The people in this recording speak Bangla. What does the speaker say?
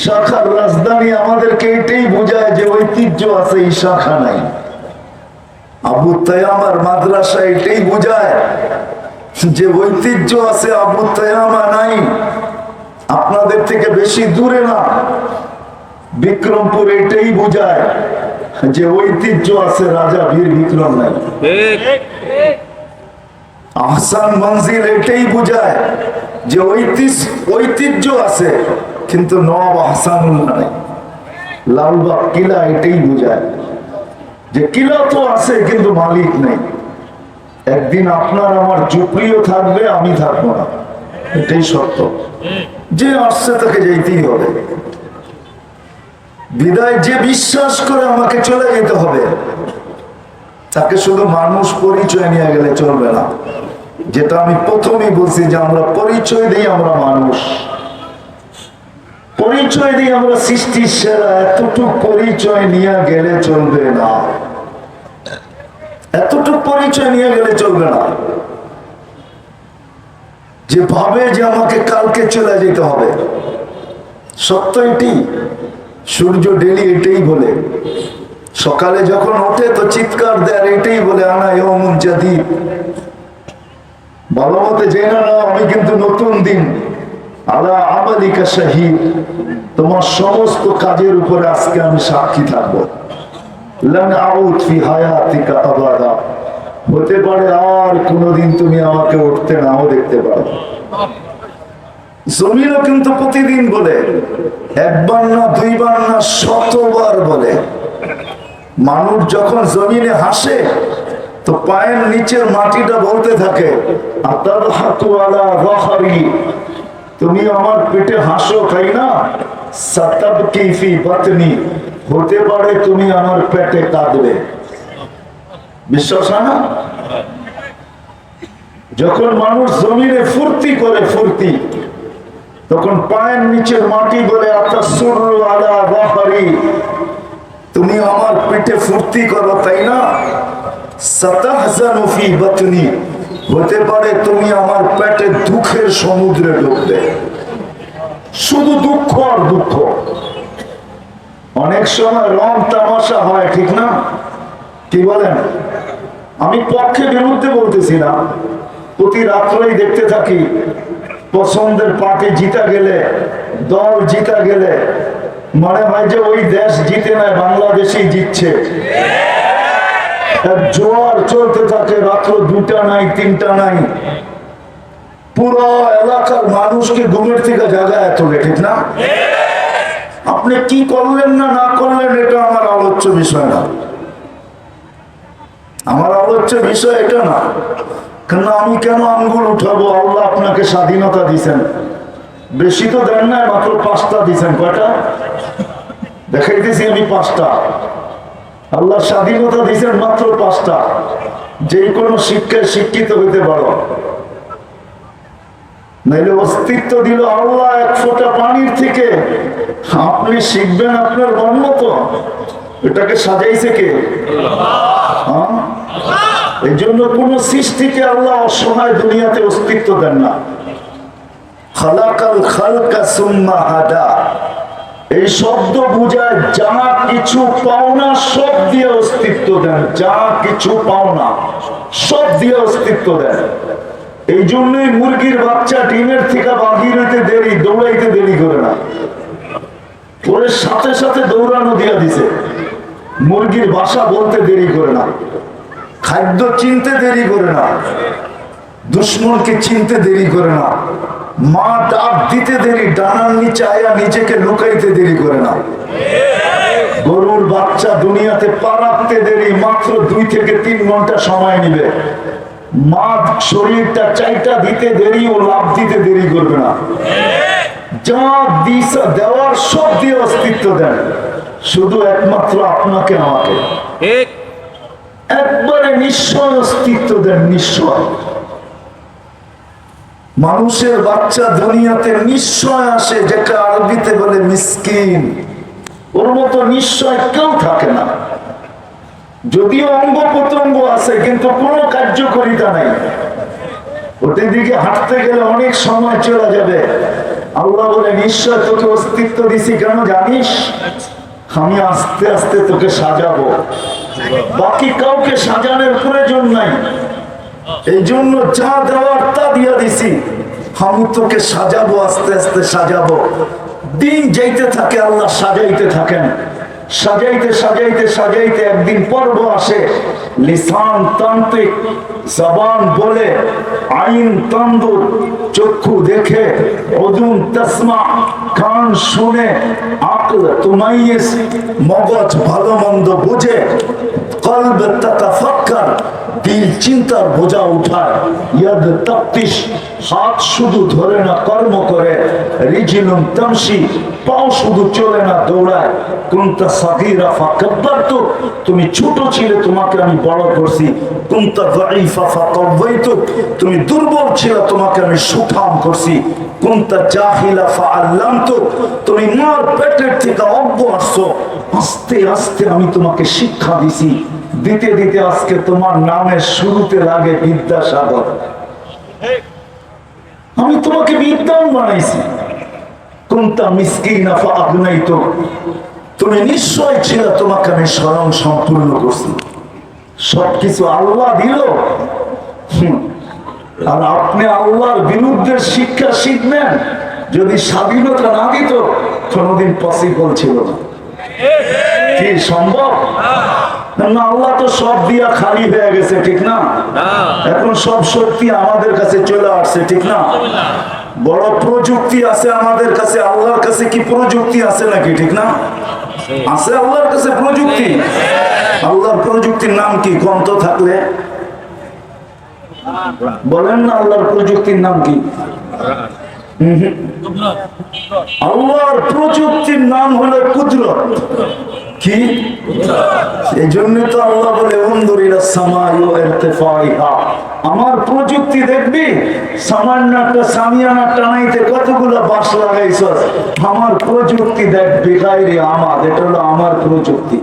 শাখার রাজধানী আমাদেরকে এটাই বোঝায় যে ঐতিহ্য আছে, এই শাখা নাই। আবু তায়ামার মাদ্রাসা এটাই বোঝায় যে ঐতিহ্য আছে, আবু তায়ামা নাই। আপনাদের থেকে বেশি দূরে না, বিক্রমপুর এটাই বোঝায় যে ঐতিহ্য আছে, রাজা বীর বিক্রম নাই। আহসান মঞ্জিল এটাই বোঝায় যে ঐতিহ্য আছে, কিন্তু নবাব আহসানুল্লাহ নাই। লালবাগ কিলা এটাই বোঝায় যে কিলা তো আছে কিন্তু মালিক নেই। একদিন আপনার আমার ঝুপড়িও থাকবে, আমি থাকবো না, এটাই সত্য। যে আসছে তাকে যেতেই হবে। বিদায় যে বিশ্বাস করে আমাকে চলে যেতে হবে, তাকে শুধু মানুষ পরিচয় নিয়ে গেলে চলবে না। যেটা আমি প্রথমেই বলছি যে আমরা পরিচয় দিই, আমরা মানুষ পরিচয় দিই, আমরা সৃষ্টির সেরা। এতটুকু পরিচয় নিয়ে গেলে চলবে না, এতটুকু পরিচয় নিয়ে গেলে চলবে না। যে ভাবে যে আমাকে কালকে চলে যেতে হবে, সত্য এটি। সূর্য ডেলি এটাই বলে, সকালে যখন ওঠে তো চিৎকার দেয়, এটাই বলে আনা ইয়াউমুন জাদীদ। ভালো মতে জেনে নাও, আমি কিন্তু নতুন দিন। আলা আমালিকা শাহীদ, তোমার সমস্ত কাজের উপরে আজকে আমি সাক্ষী থাকবো। লান আউদ ফি হায়াতিকা আবাদা, হতে পারে আর কোনদিন তুমি আমাকে উঠতে নাও দেখতে পারো। জমিনও কিন্তু প্রতিদিন বলে, একবার না দুইবার না শতবার বলে। মানুষ যখন জমিনে হাসে তো পায়ের নিচের মাটিটা বলতে থাকে আতাদহাকু আলা যাহরি, তুমি আমার পেটে হাসো, তাই না? সাতাবকি ফি বাতনি, হতে পারে তুমি আমার পেটে কাঁদবে। বিশ্বাস না? যখন মানুষ জমিনে ফুর্তি করে, ফুর্তি, তখন পায়ের নিচের মাটি বলে আতাসুরু আলা যাহরি, তুমি আমার পেটে ফুর্তি করো, তাই না? সাতাহজানু ফি বাতনি, হতে পারে তুমি আমার পেটে দুঃখের সমুদ্রে ডুববে। শুধু দুঃখ আর দুঃখ। অনেক সময় রং তামাশা হয়, ঠিক না? কি বলেন? আমি পক্ষে বিরুদ্ধে বলতেছি না, প্রতি রাত্রেই দেখতে থাকি পছন্দের পার্টি জিতা গেলে, দল জিতা গেলে মনে হয় যে ওই দেশ জিতে নাই, বাংলাদেশই জিতছে। জোয়ার চলতে থাকে, রাত্র 2টা নাই 3টা নাই, পুরো এলাকার মানুষকে ঘুমের থেকে জাগায় তোলে, ঠিক না? আপনি কি করলেন না না করলেন এটা আমার আলোচ্য বিষয় না, আমার আলোচ্য বিষয় এটা না। কেন আমি কেন আঙ্গুল উঠাবো? আল্লাহ আপনাকে স্বাধীনতা দিছেন, বেশি তো দেন না, মাত্র 5টা দিছেন। কয়টা দেখাইতেছি আমি? 5টা। আল্লাহ স্বাধীনতা দিয়েছেন মাত্র 5টা। যে কোনো শিক্ষায় শিক্ষিত হইতে পারো, নাইলে অস্তিত্ব দিল আল্লাহ এক ফোঁটা পানির থেকে। আপনি শিখবেন আপনার মন মতো, এটাকে সাজাইছে কে? এই জন্য কোন সৃষ্টিকে আল্লাহ অসহায় দুনিয়াতে অস্তিত্ব দেন না। খালাকাল খালকা সুম্মা হাদা, এই শব্দ বুঝায় যা কিছু পাওনা সব দিয়ে অস্তিত্ব দেন, যা কিছু পাওনা সব দিয়ে অস্তিত্ব দেন। এই জন্যই মুরগির বাচ্চা ডিমের থেকে বাগির হইতে দেরি, দৌড়াইতে দেরি করে না, ওর সাথে সাথে দৌড়ানো দিয়া দিছে। মুরগির বাসা বলতে দেরি করে না, খাদ্য চিনতে দেরি করে না, দুশ্মনকে চিনতে দেরি করে না, মা ডাক দিতে দেরি, ডানার নিচে আয়া নিজেকে লুকাইতে দেরি করে না। গরুর বাচ্চা দুনিয়াতে পা রাখতে দেরি, মাত্র 2 থেকে 3 ঘন্টা সময় নিবে। মা শরীরটা চাইটা দিতে দেরি, ও লাভ দিতে দেরি করবে না। যা দিশা দেওয়ার সব দিয়ে অস্তিত্ব দেন, শুধু একমাত্র আপনাকে আমাকে একবারে নিশ্চয় অস্তিত্ব দেন, নিশ্চয়। মানুষের বাচ্চা দুনিয়াতে নিশ্চয় আসে, যেটা আরবিতে বলে মিসকিন। ওর মতো নিশ্চয় কেউ থাকে না। যদিও অঙ্গ প্রত্যঙ্গ আছে কিন্তু কোনো কার্যকারিতা নাই। ওদের দিকে হাঁটতে গেলে অনেক সময় চলে যাবে, আল্লাহ বলে নিশ্চয় তোকে অস্তিত্ব দিছি কেন জানিস? আমি আস্তে আস্তে তোকে সাজাবো, বাকি কাউকে সাজানোর প্রয়োজন নাই। এই জন্য যা দেওয়ার তা দিয়া দিছি, আমি তোকে সাজাবো, আস্তে আস্তে সাজাবো। দিন যাইতে থাকে, আল্লাহ সাজাইতে থাকেন। সাজাইতে সাজাইতে সাজাইতে একদিন পর্ব আসে, লিসান তান্ত্রিক, জবান বলে, আইন তন্দুর, চক্ষু দেখে, অজুন তসমা, কান শুনে, আকল তুমাইয়িস, মগজ ভালো মন্দ বুঝে, কলব তাতাফাক্কার, দিল চিন্তার বোঝা উঠায়, ইয়াদ তাফতিশ, হাত শুধু ধরে না কর্ম করে, রিজিলুন তামশি, পাও শুধু চলে না দৌড়ায়, কুনতা সাগীরা ফাকাব্বারতু, তুমি ছোট ছিলে তোমাকে আমি বড় করছি, কুনতা যায়ীফা ফাকাওয়াইতু, তুমি দুর্বল ছিলে তোমাকে আমি সুঠাম করছি, কুনতা জাহিলা ফাআল্লামতু, তুমি মার পেটের থেকে অজ্ঞ আসছো, আস্তে আস্তে আমি তোমাকে শিক্ষা দিছি। দিতে দিতে আজকে তোমার নামের শুরুতে লাগে বিদ্যাসাগর। আমি তোমাকে বিদ্যান বানাইছি। কুনতা মিসকিনা ফাআগনাইতু, তুমি নিশ্চয় ছিল, তোমাকে আমি স্বয়ং সম্পূর্ণ করছি। সবকিছু আল্লাহ দিল, আর আপনি আল্লাহর বিরুদ্ধে শিক্ষা শিখবেন। যদি স্বাধীনতা না দিত কোনদিন পসিবল ছিল না। কি সম্ভব না? আল্লাহ তো সব দিয়া খালি হয়ে গেছে, ঠিক না? এখন সব শক্তি আমাদের কাছে চলে আসছে, ঠিক না? বড় প্রযুক্তি আছে আমাদের কাছে। আল্লাহর কাছে কি প্রযুক্তি আছে নাকি? ঠিক না? আছে আল্লাহর কাছে প্রযুক্তি। আল্লাহর প্রযুক্তির নাম কি? গ্রন্থ থাকলে বলেন না, আল্লাহর প্রযুক্তির নাম কি? আল্লাহর প্রযুক্তির নাম হলো কুদরত। কি? এই জন্য তো আল্লাহ বলে উনদুরিলা সামাই ওয়া ইরতিফাইহা, আমার প্রযুক্তি দেখবি। সামান্য একটা সামিয়ানা টানাইতে কতগুলো বাঁশ লাগাইছস, আমার প্রযুক্তি দেখবি। গায়রে আমাদ, এটা হলো আমার প্রযুক্তি।